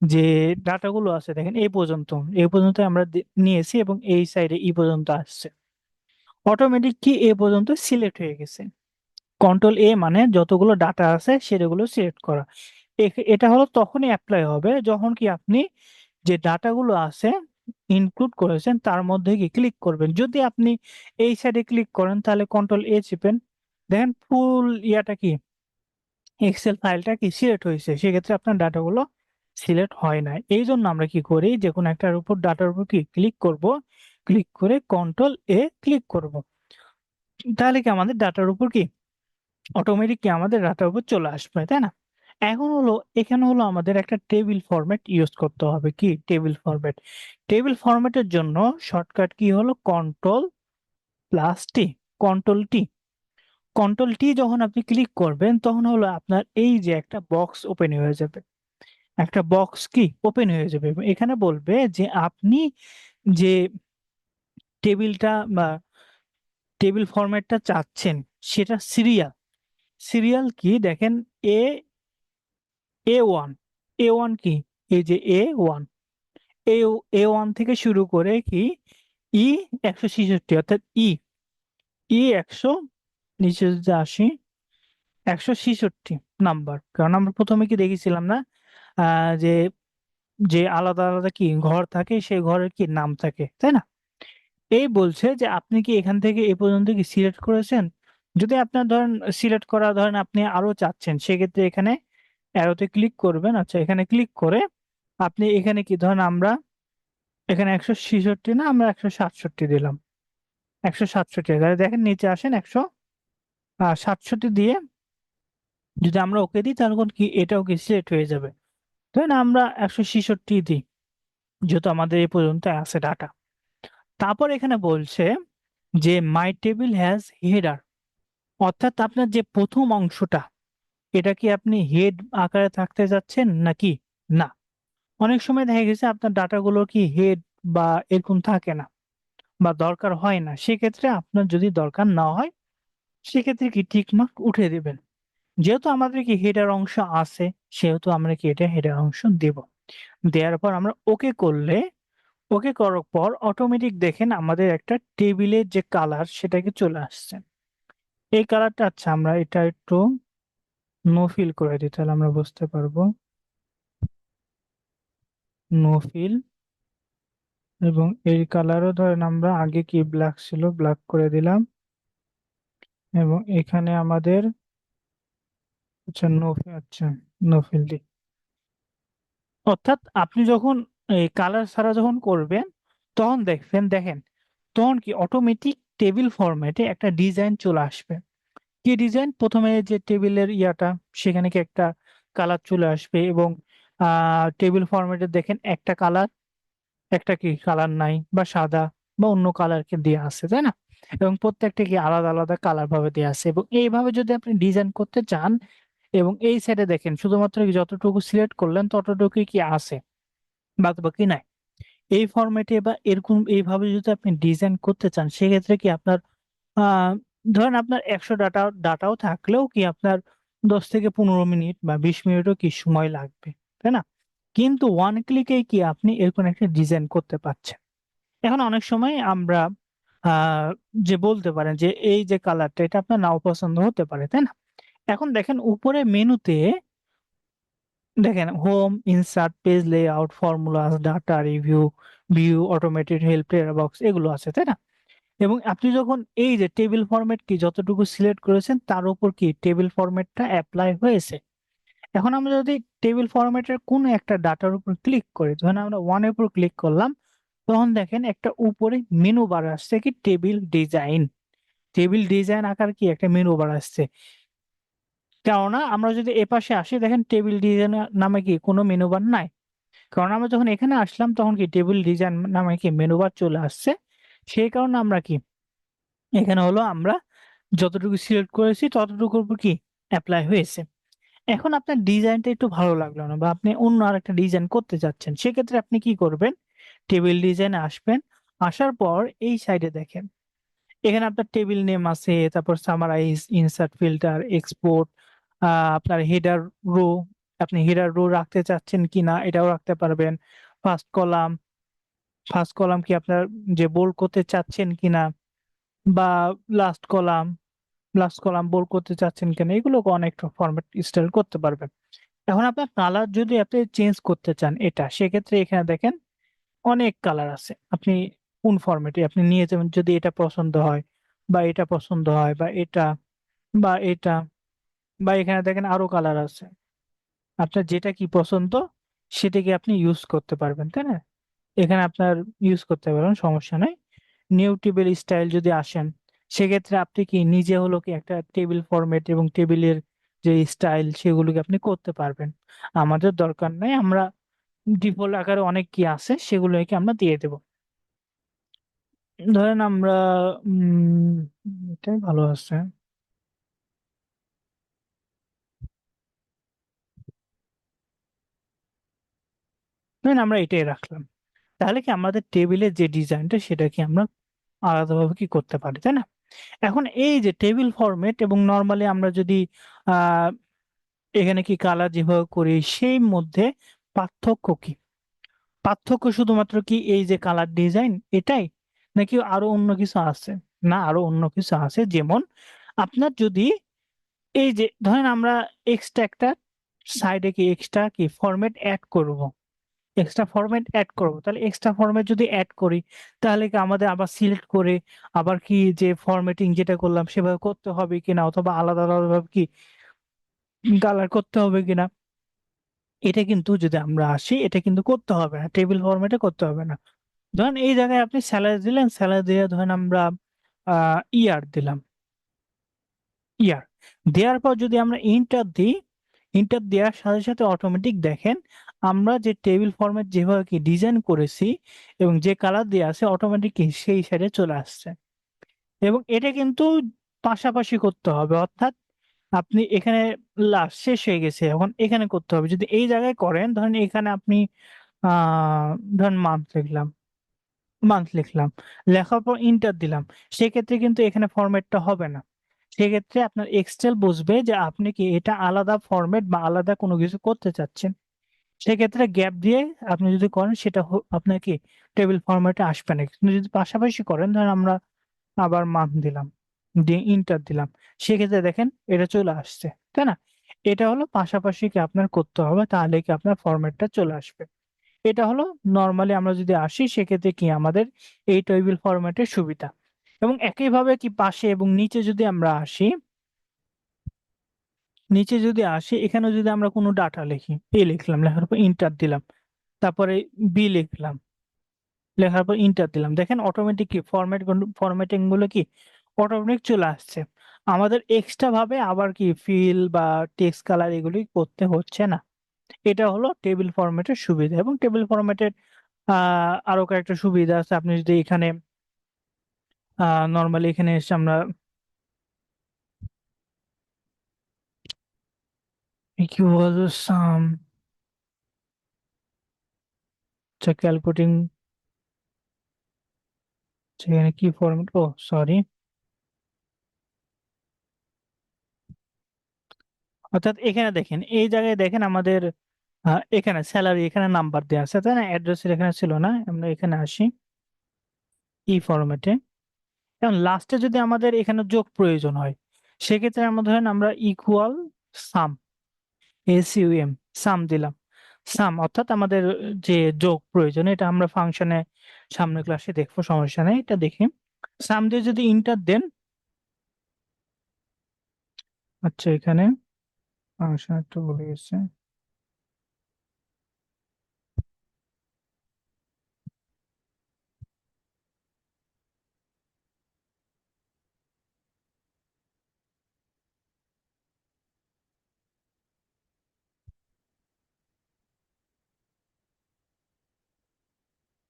যে ডাটাগুলো আছে দেখেন এই পর্যন্ত আমরা নিয়েছি, এবং এই সাইডে ই পর্যন্ত আসছে। অটোমেটিক কি এ পর্যন্ত সিলেক্ট হয়ে গেছে। কন্ট্রোল এ মানে যতগুলো ডাটা আছে সেগুলো সিলেক্ট করা। এটা হলো তখনই অ্যাপ্লাই হবে যখন কি আপনি যে ডাটাগুলো আছে ইনক্লুড করেছেন তার মধ্যে কি ক্লিক করবেন। যদি আপনি এই সাইডে ক্লিক করেন তাহলে কন্ট্রোল এ চিপেন, দেখেন ফুল ইয়াটা কি এক্সেল ফাইলটা কি সিলেক্ট হয়েছে, সেক্ষেত্রে আপনার ডাটাগুলো সিলেক্ট হয় না। এই জন্য আমরা কি করি, যে কোনো একটার উপর ডাটার উপর কি ক্লিক করব, ক্লিক করে কন্ট্রোল এ ক্লিক করব, তাহলে কি আমাদের ডাটার উপর কি অটোমেটিক কি আমাদের ডাটার উপর চলে আসবে, তাই না? এখন হলো এখানে হলো আমাদের একটা টেবিল ফরম্যাট ইউজ করতে হবে, কি টেবিল ফরম্যাট। টেবিল ফরম্যাটের জন্য শর্টকাট কি হলো কন্ট্রোল প্লাস টি, কন্ট্রোল টি। কন্ট্রোল টি যখন আপনি ক্লিক করবেন তখন হলো আপনার এই যে একটা বক্স ওপেন হয়ে যাবে, একটা বক্স কি ওপেন হয়ে যাবে, এবং এখানে বলবে যে আপনি যে টেবিলটা বা টেবিল ফরম্যাটটা চাচ্ছেন সেটা সিরিয়াল, সিরিয়াল কি দেখেন এ এ ওয়ান, এ ওয়ান কি এই যে এ ওয়ান, এ এ ওয়ান থেকে শুরু করে কি ই 166, অর্থাৎ ই 100, নিচে যদি আসি 166 নাম্বার। কারণ আমরা প্রথমে কি দেখেছিলাম না, যে যে আলাদা আলাদা কি ঘর থাকে সেই ঘরের কি নাম থাকে, তাই না? এই বলছে যে আপনি কি এখান থেকে এ পর্যন্ত কি সিলেক্ট করেছেন। যদি আপনার ধরেন সিলেক্ট করা ধরেন আপনি আরো চাচ্ছেন, সেক্ষেত্রে এখানে অ্যারোতে ক্লিক করবেন। আচ্ছা, এখানে ক্লিক করে আপনি এখানে কি ধরেন আমরা এখানে 166 না, আমরা 167 দিলাম, 167, তাহলে দেখেন নিচে আসেন 167 দিয়ে যদি আমরা ওকে দিই তাহলে কি এটাও কি সিলেক্ট হয়ে যাবে। ধরেন আমরা 166 দিই, যেহেতু আমাদের এই পর্যন্ত আছে ডাটা। তারপর এখানে বলছে যে মাই টেবিল হ্যাজ হেডার, অর্থাৎ আপনার যে প্রথম অংশটা এটা কি আপনি হেড আকারে থাকতে যাচ্ছেন নাকি না। অনেক সময় দেখা গেছে আপনার ডাটাগুলো কি হেড বা এরকম থাকে না বা দরকার হয় না, সেক্ষেত্রে আপনার যদি দরকার না হয় সেক্ষেত্রে কি টিক মার্ক উঠে দিবেন। যেহেতু আমাদের কি হেডার অংশ আছে সেহেতু আমরা কি এটা হেডার অংশ দেব। দেওয়ার পর আমরা ওকে করলে, ওকে করার পর অটোমেটিক দেখেন আমাদের একটা টেবিলের যে কালার সেটাকে চলে আসছে। এই কালারটা আচ্ছা আমরা এটা একটু নো ফিল করে দিই তাহলে আমরা বুঝতে পারবো। নো ফিল, এবং এই কালারও ধরেন আমরা আগে কি ব্ল্যাক ছিল ব্ল্যাক করে দিলাম, এবং এখানে আমাদের আচ্ছা নো ফিল দিই। অর্থাৎ আপনি যখন এই কালার ছাড়া যখন করবেন তখন দেখেন তখন কি অটোমেটিক টেবিল ফরম্যাটে একটা ডিজাইন চলে আসবে। কি ডিজাইন, প্রথমে যে টেবিলের ইয়াটা সেখানে কি একটা কালার চলে আসবে, এবং টেবিল ফরম্যাটে দেখেন একটা কালার, একটা কি কালার নাই বা সাদা বা অন্য কালারকে দেওয়া আছে, তাই না? এবং প্রত্যেকটা কি আলাদা আলাদা কালার ভাবে দেওয়া আছে, এবং এইভাবে যদি আপনি ডিজাইন করতে চান, এবং এই সাইডে দেখেন শুধুমাত্র কি যতটুকু সিলেক্ট করলেন ততটুকুই কি আছে, বাদ বাকি নাই। এই ফরম্যাটে বা এরকম এইভাবে যদি আপনি ডিজাইন করতে চান, সেক্ষেত্রে কি আপনার আহ ধরেন আপনার 100 ডাটাও থাকলেও কি আপনার 10 থেকে 15 মিনিট বা 20 মিনিটও কি সময় লাগবে, তাই না? কিন্তু ওয়ান ক্লিকেই কি আপনি এরকম একটা ডিজাইন করতে পারছেন। এখন অনেক সময় আমরা আহ যে বলতে পারেন যে এই যে কালারটা এটা আপনার নাও পছন্দ হতে পারে, তাই না? এখন দেখেন উপরে মেনুতে দেখেন home, insert, page layout, formulas, data review, view, automated help, box, এগুলো আছে, তাই না? এবং আপনি যখন এই যে টেবিল ফরম্যাট কি যতটুকু সিলেক্ট করেছেন তার উপর কি টেবিল ফরম্যাটটা অ্যাপ্লাই হয়েছে। এখন আমরা যদি টেবিল ফরম্যাটের কোন একটা ডাটার উপর ক্লিক করি, ধরেন আমরা ওয়ানের উপর ক্লিক করলাম, তখন দেখেন একটা উপরে মেনু বার আসছে কি টেবিল ডিজাইন। টেবিল ডিজাইন আকার কি একটা মেনু বার আসছে। কেননা আমরা যদি এপাশে আসি দেখেন টেবিল ডিজাইন নামে কি কোনো মেনু বার নাই। কারণ আমরা যখন এখানে আসলাম তখন কি টেবিল ডিজাইন নামে কি মেনু বার চলে আসছে। সেই কারণে আমরা কি এখানে হলো আমরা যতটুকু সিলেক্ট করেছি ততটুকুর উপর কি এপ্লাই হয়েছে। এখন আপনার ডিজাইনটা একটু ভালো লাগলো না বা আপনি অন্য আরেকটা ডিজাইন করতে চাচ্ছেন, সেক্ষেত্রে আপনি কি করবেন? টেবিল ডিজাইনে আসবেন, আসার পর এই সাইডে দেখেন এখানে আপনার টেবিল নেম আছে, তারপর সামারাইজ, ইনসার্ট, ফিল্টার, এক্সপোর্ট, আপনার হেডার রো, আপনি হেডার রো রাখতে চাচ্ছেন কিনা এটাও রাখতে পারবেন। ফার্স্ট কলাম, ফার্স্ট কলাম কি আপনার যে বোল্ড করতে চাচ্ছেন কিনা, বা last column, last column bold করতে চাচ্ছেন কিনা, এগুলো অনেক ফরম্যাট স্টাইল করতে পারবেন। এখন আপনার কালার যদি আপনি চেঞ্জ করতে চান এটা, সেক্ষেত্রে এখানে দেখেন অনেক কালার আছে। আপনি কোন ফরম্যাটে আপনি নিয়ে যাবেন, যদি এটা পছন্দ হয় বা এটা পছন্দ হয় বা এটা বা এটা, বা এখানে দেখেন আরো কালার আছে। আপনার যেটা কি পছন্দ সেটাকে আপনি ইউজ করতে পারবেন, তাই না? এখানে আপনার ইউজ করতে পারবেন, সমস্যা নাই। নিউ টেবিল স্টাইল যদি আসেন, সেক্ষেত্রে আপনি কি নিজে হলো কি একটা টেবিল ফরম্যাট এবং টেবিলের যে স্টাইল সেগুলোকে আপনি করতে পারবেন। আমাদের দরকার নাই, আমরা ডিফল্ট আকারে অনেক কি আছে সেগুলোকে আমরা দিয়ে দেব। ধরেন আমরা এটাই ভালো আছে। ধরেন আমরা এটাই রাখলাম। তাহলে কি আমাদের টেবিলের যে ডিজাইনটা সেটা কি আমরা আলাদাভাবে কি করতে পারি, তাই না? এখন এই যে টেবিল ফরম্যাট এবং নর্মালি আমরা যদি আহ এখানে কি কালার যেভাবে করি সেই মধ্যে পার্থক্য কি? পার্থক্য শুধুমাত্র কি এই যে কালার ডিজাইন এটাই, নাকি আরো অন্য কিছু আছে? না, আরো অন্য কিছু আছে। যেমন আপনার যদি এই যে ধরেন আমরা এক্সট্রা একটা সাইডে কি এক্সট্রা কি ফরম্যাট অ্যাড করব, এক্সট্রা ফরম্যাট অ্যাড করব, তাহলে এক্সট্রা ফরম্যাট যদি অ্যাড করি তাহলে কি আমাদের আবার সিলেক্ট করে আবার কি যে ফরম্যাটিং যেটা করলাম সেভাবে করতে হবে কিনা, অথবা আলাদা আলাদা ভাবে কি কালার করতে হবে কিনা, এটা কিন্তু যদি আমরা আসি এটা কিন্তু করতে হবে না, টেবিল ফরম্যাটে করতে হবে না। ধরেন এই জায়গায় আপনি স্যালারি দিলেন, স্যালারি দিয়ে ধরেন আমরা ইয়ার দিলাম, ইয়ার দেওয়ার পর যদি আমরা ইন্টার দিই, ইন্টার দেওয়ার সাথে সাথে অটোমেটিক দেখেন আমরা যে টেবিল ফরম্যাট যেভাবে কি ডিজাইন করেছি এবং যে কালার দিয়ে আছে অটোমেটিক সেই সাইডে চলে আসছে। এবং এটা কিন্তু পাশাপাশি করতে হবে, অর্থাৎ আপনি এখানে লাস্ট শেষ হয়ে গেছে, এখন এখানে করতে হবে। যদি এই জায়গায় করেন ধরেন এখানে আপনি ধরেন মান্থ লিখলাম, মান্থ লিখলাম, লেখার পর ইন্টার দিলাম, সেক্ষেত্রে কিন্তু এখানে ফরম্যাটটা হবে না। সেক্ষেত্রে আপনার এক্সেল বুঝবে যে আপনি কি এটা আলাদা ফরম্যাট বা আলাদা কোনো কিছু করতে চাচ্ছেন। সেক্ষেত্রে গ্যাপ দিয়ে আপনি যদি করেন সেটা আপনার কি টেবিল ফরম্যাটে আসবে না। কিন্তু যদি পাশাপাশি করেন ধরেন আমরা আবার মান্থ দিলাম, দিয়ে ইন্টার দিলাম, সেক্ষেত্রে দেখেন এটা চলে আসছে, তাই না? এটা হলো পাশাপাশি কি আপনার করতে হবে, তাহলে কি আপনার ফরম্যাটটা চলে আসবে। এটা হলো নর্মালি আমরা যদি আসি সেক্ষেত্রে কি আমাদের এই টেবিল ফরম্যাটের সুবিধা। এবং একইভাবে কি পাশে এবং নিচে যদি আমরা আসি, নিচে যদি আসি এখানে যদি আমরা কোনো ডাটা লিখি, এ লিখলাম, লেখার পর ইন্টার দিলাম, তারপরে বি লিখলাম, লেখার পর ইন্টার দিলাম, দেখেন অটোমেটিক কি ফরম্যাটিং গুলো কি অটোমেটিক চলে আসছে। আমাদের এক্সট্রা ভাবে আবার কি ফিল বা টেক্সট কালার এগুলি করতে হচ্ছে না। এটা হলো টেবিল ফরম্যাটের সুবিধা। এবং টেবিল ফরম্যাটের আরো কয়েকটা সুবিধা আছে। আপনি যদি এখানে নর্মালি এখানে এসে আমরা ইকুয়াল সাম ক্যালকুলেটিং, সেখানে কি ফর্মেট, ও সরি, অর্থাৎ এখানে দেখেন, এই জায়গায় দেখেন আমাদের এখানে স্যালারি, এখানে নাম্বার দেওয়া আছে তাই না, অ্যাড্রেসের এখানে ছিল না। আমরা এখানে আসি ই ফরম্যাটে। এখন লাস্টে যদি আমাদের এখানে যোগ প্রয়োজন হয়, সেক্ষেত্রে আমরা ধরেন আমরা ইকুয়াল সাম, এসইউএম, সাম দিলাম। সাম অর্থাৎ আমাদের যে যোগ প্রয়োজন, এটা আমরা ফাংশনে সামনের ক্লাসে দেখবো, সমস্যা নেই, এটা দেখি। সাম দিয়ে যদি ইন্টার দেন, আচ্ছা এখানে ফাংশন একটু ভুলে গেছে।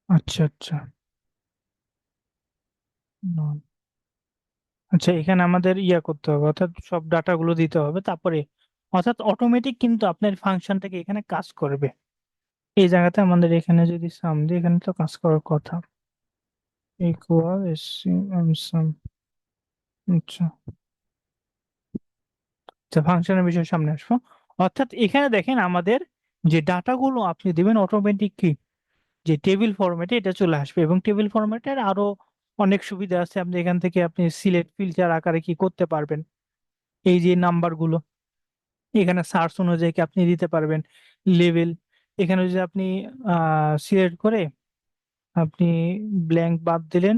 আচ্ছা আচ্ছা, নয়। আচ্ছা এখানে আমাদের ইয়া করতে হবে, অর্থাৎ সব ডাটাগুলো দিতে হবে, তারপরে অর্থাৎ অটোমেটিক কিন্তু আপনার ফাংশন থেকে এখানে কাজ করবে। এই জায়গাতে আমাদের এখানে যদি সাম দিই, এখানে তো কাজ করার কথা। ইকুয়াল সাম, আচ্ছা আচ্ছা, ফাংশনের বিষয় সামনে আসবো। অর্থাৎ এখানে দেখেন আমাদের যে ডাটাগুলো আপনি দিবেন অটোমেটিক কি, যে টেবিল ফরম্যাটে এটা চলে আসবে, এবং টেবিল ফরম্যাটের আরো অনেক সুবিধা আছে। আপনি এখান থেকে আপনি সিলেক্ট ফিল্টার আকারে কি করতে পারবেন, এই যে নাম্বারগুলো এখানে সার্চ অনুযায়ী কি আপনি দিতে পারবেন লেভেল। এখানে যদি আপনি সিলেক্ট করে আপনি ব্ল্যাঙ্ক বাদ দিলেন,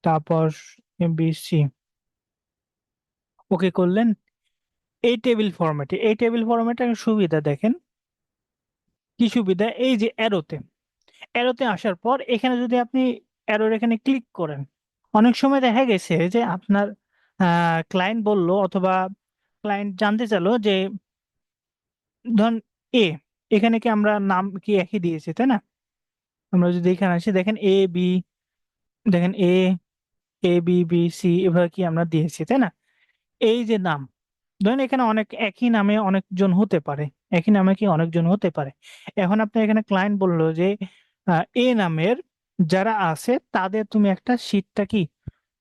তারপর এমবিসি ওকে করলেন। এই টেবিল ফরম্যাটে সুবিধা দেখেন, কি সুবিধা, এই যে অ্যারোতে, অ্যারোতে আসার পর এখানে যদি আপনি অ্যারোর এখানে ক্লিক করেন, অনেক সময় দেখা গেছে যে আপনার ক্লায়েন্ট বলল, অথবা ক্লায়েন্ট জানতে চাইলো যে ধরুন এ, এখানে কি আমরা নাম কি একই দিয়েছি তাই না। আমরা যদি এখানে আসি দেখেন এ বি, দেখেন এ বি বি সি এভাবে কি আমরা দিয়েছি তাই না। এই যে নাম, ধরেন এখানে অনেক একই নামে অনেকজন হতে পারে, একই নামে কি অনেকজন হতে পারে। এখন আপনি এখানে ক্লায়েন্ট বললো যে এ নামের যারা আছে তাদের তুমি একটা শীটটা কি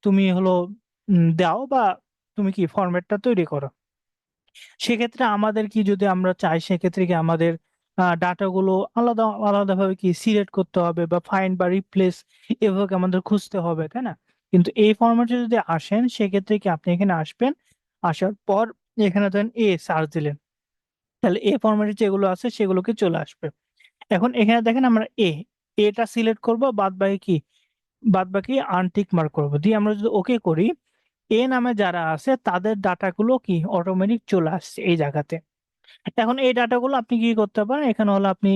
তুমি হলো দাও, বা তুমি কি ফরম্যাটটা তৈরি করো। সেক্ষেত্রে আমাদের কি, যদি আমরা চাই সেক্ষেত্রে কি আমাদের ডাটাগুলো আলাদা আলাদাভাবে কি সিলেক্ট করতে হবে, বা ফাইন্ড বা রিপ্লেস এভাবে আমাদের খুঁজতে হবে তাই না। কিন্তু এই ফরম্যাটে যদি আসেন, সেক্ষেত্রে কি আপনি এখানে আসবেন, আসার পর এখানে ধরেন এ সার্চ দিলেন, তাহলে এ ফরম্যাটে যেগুলো আছে সেগুলোকে চলে আসবে। এখন এখানে দেখেন আমরা এটা সিলেক্ট করব, বাদ বাকি কি, বাদ বাকি আনটিক মার্ক করবো দিয়ে আমরা যদি ওকে করি, এ নামে যারা আছে তাদের ডাটাগুলো কি অটোমেটিক চলে আসছে এই জায়গাতে। এখন এই ডাটাগুলো আপনি কি করতে পারেন, এখানে হলো আপনি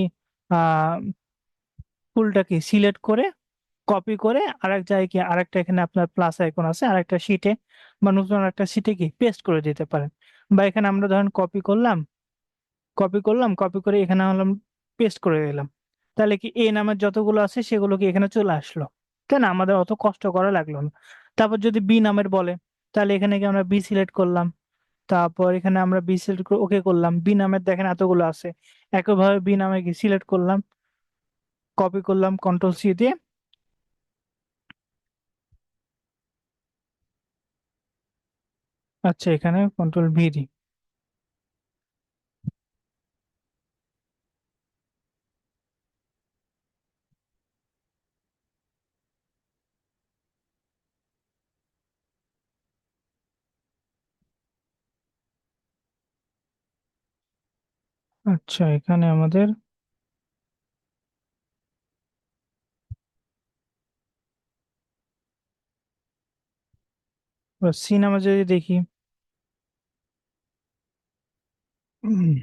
আহ ফুলটাকে সিলেক্ট করে কপি করে আরেক জায়গায় কি, আরেকটা এখানে আপনার প্লাস আইকন আছে আরেকটা শিটে, বা নতুন একটা শিটে কি পেস্ট করে দিতে পারেন। বা এখানে আমরা ধরেন কপি করে এখানে হলাম পেস্ট করে দিলাম, তাহলে কি এ নামের যতগুলো আছে সেগুলো কি এখানে চলে আসলো, তাই না, আমাদের অত কষ্ট করা লাগলো না। তারপর যদি বি নামের বলে, তাহলে এখানে কি আমরা বি সিলেক্ট করলাম, তারপর এখানে আমরা বি সিলেক্ট করে ওকে করলাম, বি নামের দেখেন এতগুলো আছে, একইভাবে বি নামে কি সিলেক্ট করলাম, কপি করলাম কন্ট্রোল সি দিয়ে, আচ্ছা এখানে কন্ট্রোল ভি দিই। আচ্ছা এখানে আমাদের সি নামে যদি দেখি, উম,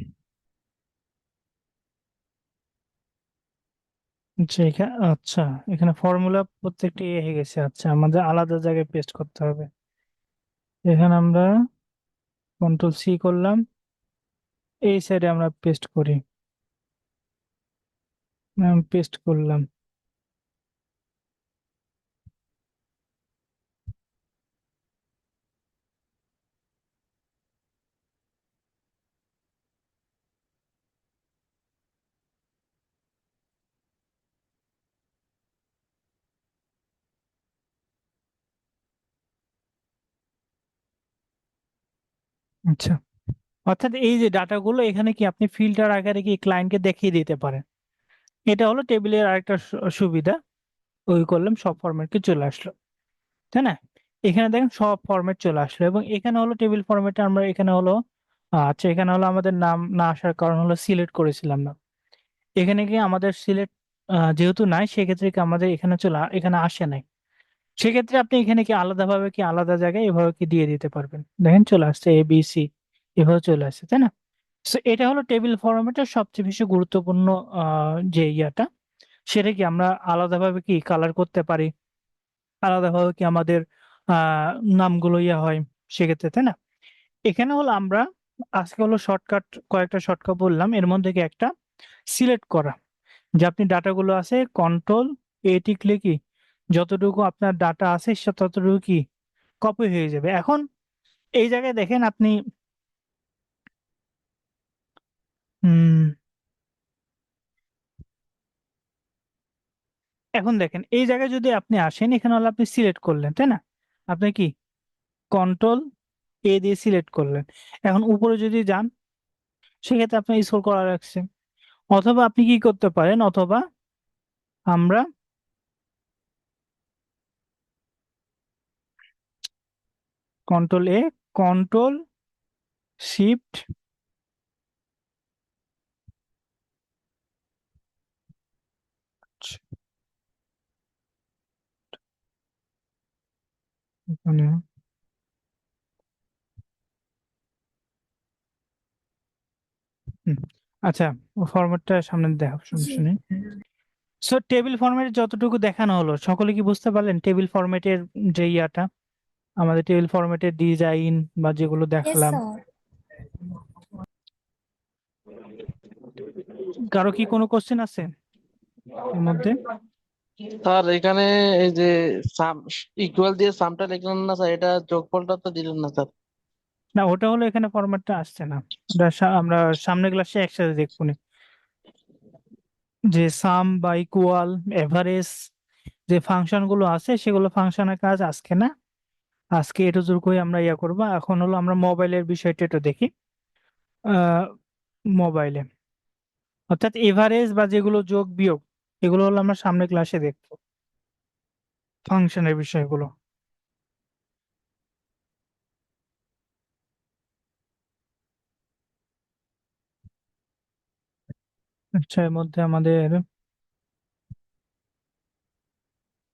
আচ্ছা এখানে, আচ্ছা এখানে ফর্মুলা প্রত্যেকটি এ হয়ে গেছে, আচ্ছা আমাদের আলাদা জায়গায় পেস্ট করতে হবে। এখানে আমরা কন্ট্রোল সি করলাম, এই সাইডে আমরা পেস্ট করি। পেস্ট করলাম। আচ্ছা, অর্থাৎ এই যে ডাটাগুলো এখানে কি আপনি ফিল্টার আকারে কি ক্লায়েন্টকে দেখিয়ে দিতে পারেন। এটা হলো টেবিলের আরেকটা সুবিধা। ওই করলাম, সব ফরম্যাট কি চলে আসলো, তাই না? এখানে দেখেন সব ফরম্যাট চলে আসলো, এবং এখানে হলো টেবিল ফরম্যাটে আমরা এখানে হলো আচ্ছা, এখানে হলো আমাদের নাম না আসার কারণ হলো সিলেক্ট করেছিলাম না। এখানে কি আমাদের সিলেক্ট যেহেতু নাই, সেক্ষেত্রে কি আমাদের এখানে এখানে আসে নাই। সেক্ষেত্রে আপনি এখানে কি আলাদাভাবে কি আলাদা জায়গায় এভাবে কি দিয়ে দিতে পারবেন, দেখেন চলে আসছে ABC, এভাবে চলে আসছে, তাই না? তো এটা হলো টেবিল ফরম্যাটের সবচেয়ে বেশি গুরুত্বপূর্ণ যে ইয়াটা, সেটা কি আমরা আলাদাভাবে কি কালার করতে পারি, আলাদাভাবে কি আমাদের আহ নামগুলো ইয়া হয় সেক্ষেত্রে, তাই না? এখানে হলো আমরা আজকে হলো শর্টকাট, কয়েকটা শর্টকাট বললাম, এর মধ্যে থেকে একটা সিলেক্ট করা, যে আপনি ডাটাগুলো আছে Ctrl+A টিকলে কি যতটুকু আপনার ডাটা আছে ততটুকু কি কপি হয়ে যাবে। এখন এই জায়গায় দেখেন আপনি হুম এখন দেখেন এই জায়গায় যদি আপনি আসেন, এখানে হলো আপনি সিলেক্ট করলেন, তাই না? আপনি কি Ctrl+A দিয়ে সিলেক্ট করলেন। এখন উপরে যদি যান, সেক্ষেত্রে আপনি স্ক্রল করা রাখছে। অথবা আপনি কি করতে পারেন, অথবা আমরা Ctrl+A, Ctrl+Shift, মানে হুম, আচ্ছা, ফরম্যাটটা সামনে দেখা জি। সমস্যা নেই। সো টেবিল ফরম্যাটে যতটুকু দেখানো হলো, সকলে কি বুঝতে পারলেন টেবিল ফরম্যাটের যে ইয়াটা, আমাদের টেবিল ফরম্যাটের ডিজাইন বা যেগুলো ইয়েস দেখালাম? স্যার। কারো কি কোনো কোশ্চেন আছে এর মধ্যে? স্যার এখানে এই যে সাম ইকুয়াল দিয়ে সামটা লিখলেন না স্যার, এটা যোগফলটা তো দিলেন না স্যার। না, ওটা হলো এখানে ফরম্যাটটা আসছে না। ওটা আমরা সামনের ক্লাসে একসাথে দেখবো নি। যে সাম বা ইকুয়াল, এভারেজ, যে ফাংশন গুলো আছে সেগুলো ফাংশনের কাজ আজকে না। আজকে এটুকুই আমরা ইয়া করবো। এখন হলো আমরা মোবাইলের বিষয়টা একটু দেখি। আহ মোবাইলে অর্থাৎ এভারেজ বা যেগুলো যোগ বিয়োগ, এগুলো হলো আমরা সামনের ক্লাসে দেখবো, ফাংশনের বিষয়গুলো। আচ্ছা, এর মধ্যে আমাদের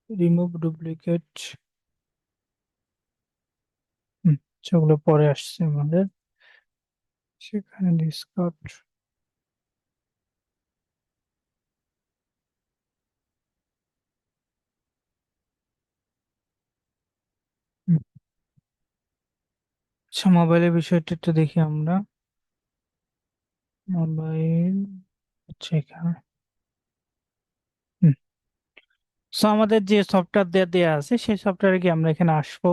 রিমুভ ডুপ্লিকেট, সেগুলো পরে আসছে আমাদের। সেখানে ডিসকার্ড, আচ্ছা, মোবাইলের বিষয়টা একটু দেখি আমরা। মোবাইল হচ্ছে এখানে। সো আমাদের যে সফটওয়্যার দেয়া আছে সেই সফটওয়্যারে কি আমরা এখানে আসবো।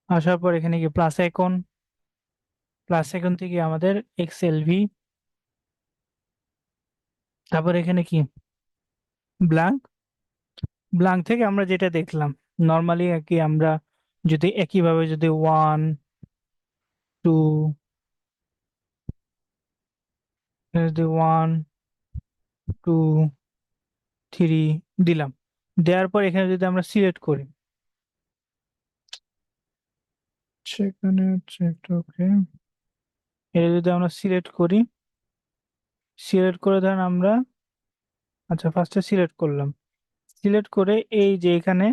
আসার পর এখানে কি প্লাস আইকন, প্লাস আইকন থেকে আমাদের XLV, তারপর এখানে কি ব্ল্যাঙ্ক, ব্ল্যাঙ্ক থেকে আমরা যেটা দেখলাম নর্মালি আর কি, আমরা যদি একইভাবে যদি 1 2 যদি 1 2 3 দিলাম, দেওয়ার পর এখানে যদি আমরা সিলেক্ট করি, সেখানে হচ্ছে একটা ওকে, এটা যদি আমরা সিলেক্ট করি, সিলেক্ট করে ধরেন আমরা, আচ্ছা ফার্স্টে সিলেক্ট করলাম, সিলেক্ট করে এই যে এখানে,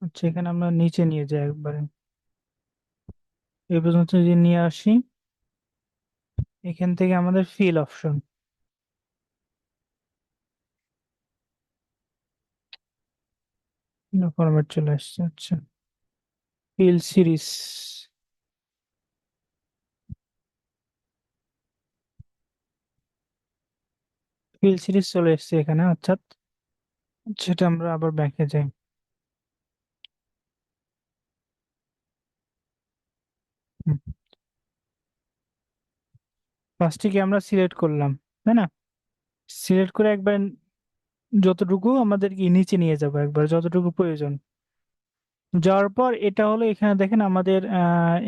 আচ্ছা এখানে আমরা নিচে নিয়ে যাই একবারে, এই পর্যন্ত যদি নিয়ে আসি, এখান থেকে আমাদের ফিল অপশন, ফরম্যাট চলে আসছে, আচ্ছা। ফিল সিরিজ, ফিল সিরিজ চলে এসছে এখানে, অর্থাৎ সেটা আমরা আবার ব্যাকে যাই। ফার্স্টে কি আমরা সিলেক্ট করলাম, তাই না? সিলেক্ট করে একবার যতটুকু আমাদের কি নিচে নিয়ে যাবো, একবার যতটুকু প্রয়োজন। যাওয়ার পর এটা হলো, এখানে দেখেন আমাদের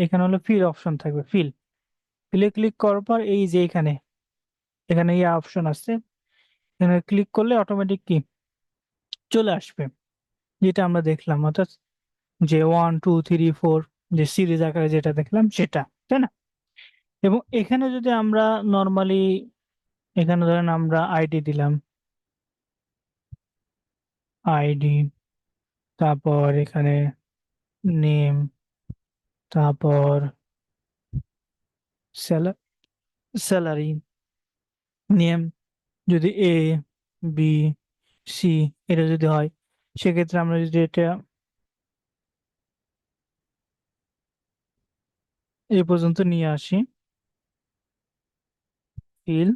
এখানে হলো ফিল অপশন থাকবে, ফিল। ফিলে ক্লিক করার পর এই যে এখানে, এখানে এই অপশন আছে, এখানে ক্লিক করলে অটোমেটিক কি চলে আসবে, যেটা আমরা দেখলাম, অর্থাৎ যে 1 2 3 4 যে সিরিজ আকারে যেটা দেখলাম সেটা, তাই না? এবং এখানে যদি আমরা নর্মালি, এখানে ধরেন আমরা আইডি দিলাম, আইডি, তারপর এখানে নেম, তারপর স্যালারি, নেম যদি বি সি এটা যদি হয়, সেক্ষেত্রে আমরা যদি এটা এই পর্যন্ত নিয়ে আসি, ফিল,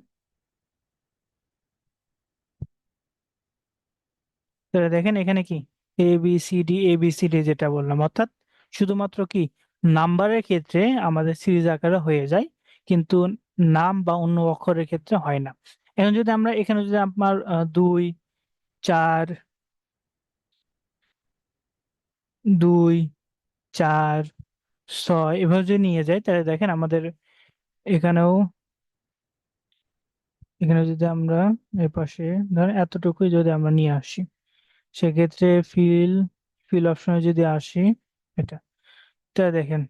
তাহলে দেখেন এখানে কি এ বি সি ডি যেটা বললাম, অর্থাৎ শুধুমাত্র কি নাম্বারের ক্ষেত্রে আমাদের সিরিজ আকারে হয়ে যায়, কিন্তু নাম বা অন্য অক্ষরের ক্ষেত্রে হয় না। এখন যদি আমরা এখানে যদি আপনার 2 4 2 4 6 এভাবে যদি নিয়ে যায়, তাহলে দেখেন আমাদের এখানেও, এখানে যদি আমরা এর পাশে ধরেন এতটুকুই যদি আমরা নিয়ে আসি, সেক্ষেত্রে ফিল, ফিল অপশনে যদি আসি, এটা, তাহলে দেখেন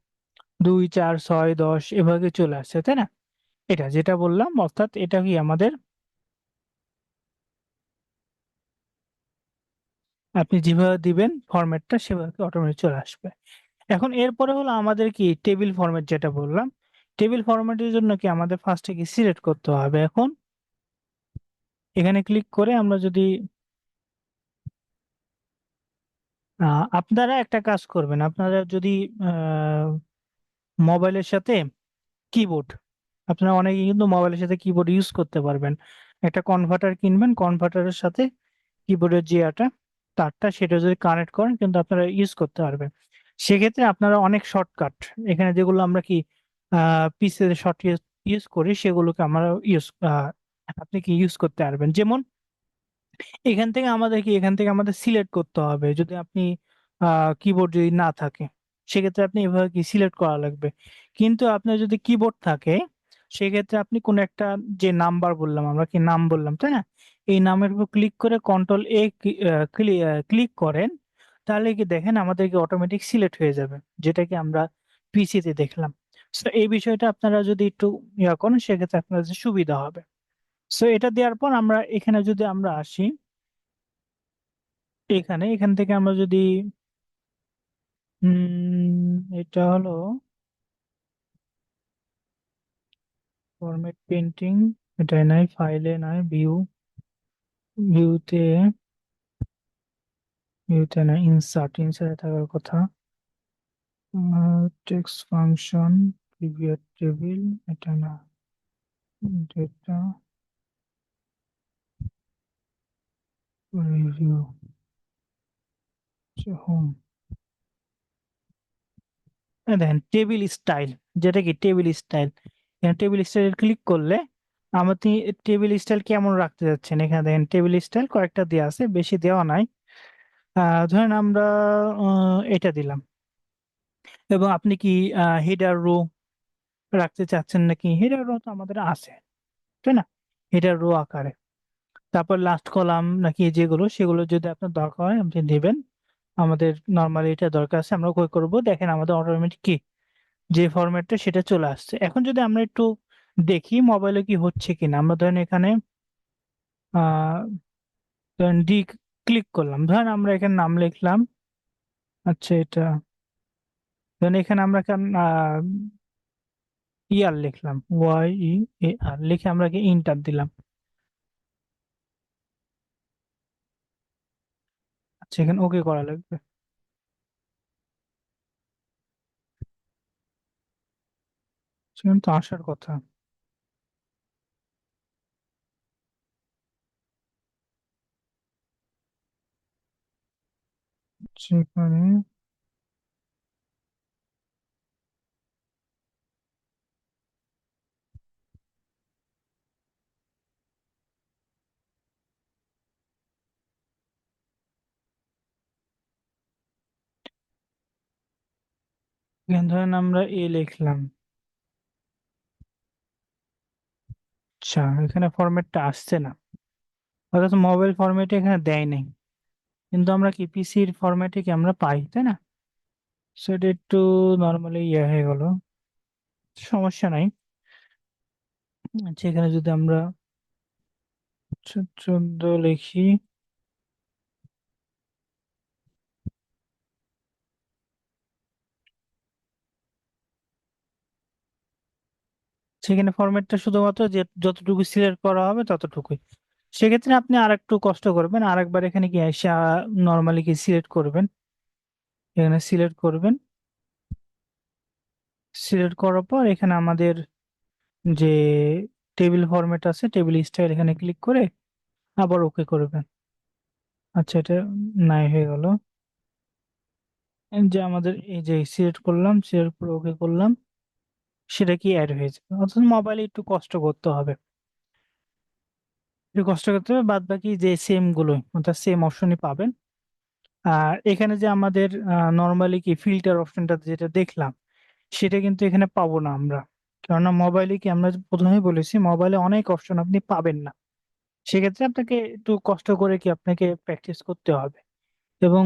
2 4 6 10 এভাবে চলে আসছে, তাই না? এটা যেটা বললাম, অর্থাৎ এটা কি আমাদের, আপনি যেভাবে দিবেন ফরম্যাটটা সেভাবে অটোমেটিক চলে আসবে। এখন এরপরে হলো আমাদের কি টেবিল ফরম্যাট যেটা বললাম, টেবিল ফরম্যাটের জন্য কি আমাদের ফার্স্টে কি সিলেক্ট করতে হবে। এখন এখানে ক্লিক করে আমরা যদি আপনারা একটা কাজ করবেন, আপনারা যদি মোবাইলের সাথে কিবোর্ড, আপনারা অনেকে কিন্তু মোবাইলের সাথে কিবোর্ড ইউজ করতে পারবেন, একটা কনভার্টার কিনবেন, কনভার্টারের সাথে কিবোর্ডের যে তারটা সেটা যদি কানেক্ট করেন, কিন্তু আপনারা ইউজ করতে পারবেন। সেক্ষেত্রে আপনারা অনেক শর্টকাট, এখানে যেগুলো আমরা কি পিসি শর্ট ইউজ করি, সেগুলোকে আমরা আপনি কি ইউজ করতে পারবেন। যেমন এখান থেকে আমাদের সিলেক্ট করতে হবে, যদি আপনি কিবোর্ড যদি না থাকে, সেক্ষেত্রে আপনি এভাবে কি সিলেক্ট করা লাগবে। কিন্তু আপনার যদি কিবোর্ড থাকে, সেক্ষেত্রে আপনি কোন একটা, যে নাম্বার বললাম, আমরা কি নাম বললাম, তাই না? এই নামের উপর ক্লিক করে কন্ট্রোল ক্লিক করেন, তাহলে কি দেখেন আমাদেরকে অটোমেটিক সিলেক্ট হয়ে যাবে, যেটা কি আমরা পিসিতে দেখলাম। তো এই বিষয়টা আপনারা যদি একটু করেন, সেক্ষেত্রে আপনার যে সুবিধা হবে। সো এটা দেওয়ার পর আমরা এখানে যদি আমরা আসি, এখান থেকে আমরা যদি এটা হলো ফরম্যাট পেন্টিং, এটাই নাই, ফাইলে নাই, ভিউতে, ভিউতে নাই, ইনসার্টে থাকার কথা। টেক্সট ফাংশন, প্রিভিয়াস টেবিল, এটা না, ডেটা, রিভিউ, হোম, দেখেন টেবিল স্টাইল, যেটা কি টেবিল স্টাইল, এখানে টেবিল স্টাইল ক্লিক করলে আপনি টেবিল স্টাইল কেমন রাখতে যাচ্ছেন, এখানে দেখেন টেবিল স্টাইল কয়েকটা দেওয়া আছে, বেশি দেওয়া নাই। ধরেন আমরা এটা দিলাম। এবং আপনি কি হেডার রো রাখতে চাচ্ছেন নাকি, হেডার রো তো আমাদের আছে, তাই না? হেডার রো আকারে, তারপর লাস্ট কলাম নাকি যেগুলো, সেগুলো যদি আপনার দরকার হয় আপনি নেবেন। আমাদের নর্মালি এটা দরকার আছে, আমরা কি করব, দেখেন আমাদের অটোমেটিক কি যে ফরম্যাটটা সেটা চলে আসছে। এখন যদি আমরা একটু দেখি মোবাইলে কি হচ্ছে কিনা, আমরা ধরেন এখানে আহ ধরেন ডি ক্লিক করলাম, ধরেন আমরা এখানে নাম লিখলাম, আচ্ছা এটা, ধরেন এখানে আমরা ইয়ার লিখলাম, YEAR লিখে আমরা কি ইন্টার দিলাম। সেখানে ওকে করা লাগবে। সেখানে তো আসার কথা। সেখানে এখানে ধরেন আমরা এ লিখলাম। আচ্ছা, এখানে ফরম্যাটটা আসছে না, অর্থাৎ মোবাইল ফরম্যাটে এখানে দেয় নাই, কিন্তু আমরা কি পিসির ফরম্যাটে কি আমরা পাই, তাই না? সেটা একটু নর্মালি ইয়ে হয়ে গেল, সমস্যা নাই। আচ্ছা, এখানে যদি আমরা 14 লিখি, সেখানে ফরম্যাটটা শুধুমাত্র যে যতটুকু সিলেক্ট করা হবে ততটুকুই। সেক্ষেত্রে আপনি আর একটু কষ্ট করবেন, আরেকবার এখানে কি এসে নর্মালি কি সিলেক্ট করবেন, এখানে সিলেক্ট করবেন। সিলেক্ট করার পর এখানে আমাদের যে টেবিল ফরম্যাট আছে, টেবিল স্টাইল, এখানে ক্লিক করে আবার ওকে করবেন। আচ্ছা, এটা নাই হয়ে গেল। এই যে আমাদের এই যে সিলেক্ট করলাম, সিলেক্ট করে ওকে করলাম, সেটা কি অ্যাড হয়ে যাবে। অর্থাৎ মোবাইলে একটু কষ্ট করতে হবে, একটু কষ্ট করতে হবে, বাদ বাকি যে সেম গুলোই, অর্থাৎ সেম অপশনই পাবেন। আর এখানে যে আমাদের নর্মালি কি ফিল্টার অপশনটা যেটা দেখলাম, সেটা কিন্তু এখানে পাবো না আমরা। কেননা মোবাইলে কি আমরা প্রথমেই বলেছি, মোবাইলে অনেক অপশন আপনি পাবেন না। সেক্ষেত্রে আপনাকে একটু কষ্ট করে কি আপনাকে প্র্যাকটিস করতে হবে। এবং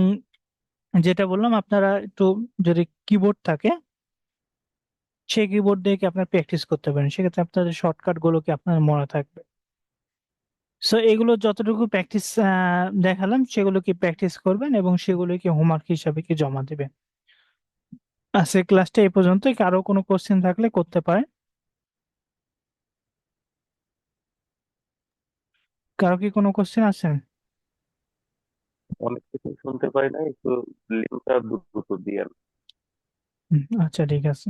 যেটা বললাম, আপনারা একটু যদি কিবোর্ড থাকে, সেই কিবোর্ড দিয়ে কি আপনার প্র্যাকটিস করতে পারেন, সেক্ষেত্রে আপনাদের শর্টকাট গুলো কি আপনার মনে থাকবে। সো এগুলো যতটুকু প্র্যাকটিস দেখালাম, সেগুলো কি প্র্যাকটিস করবেন এবং সেগুলো কি হোমওয়ার্ক হিসাবে কি জমা দিবেন। আজকে ক্লাসটা এই পর্যন্তই, কারো কোনো কোশ্চেন থাকলে করতে পারেন। কারো কি কোনো কোশ্চেন আছে? অনেক কিছু শুনতে পারি না, একটু লিঙ্কটা দ্রুত দিয়ে আচ্ছা, ঠিক আছে।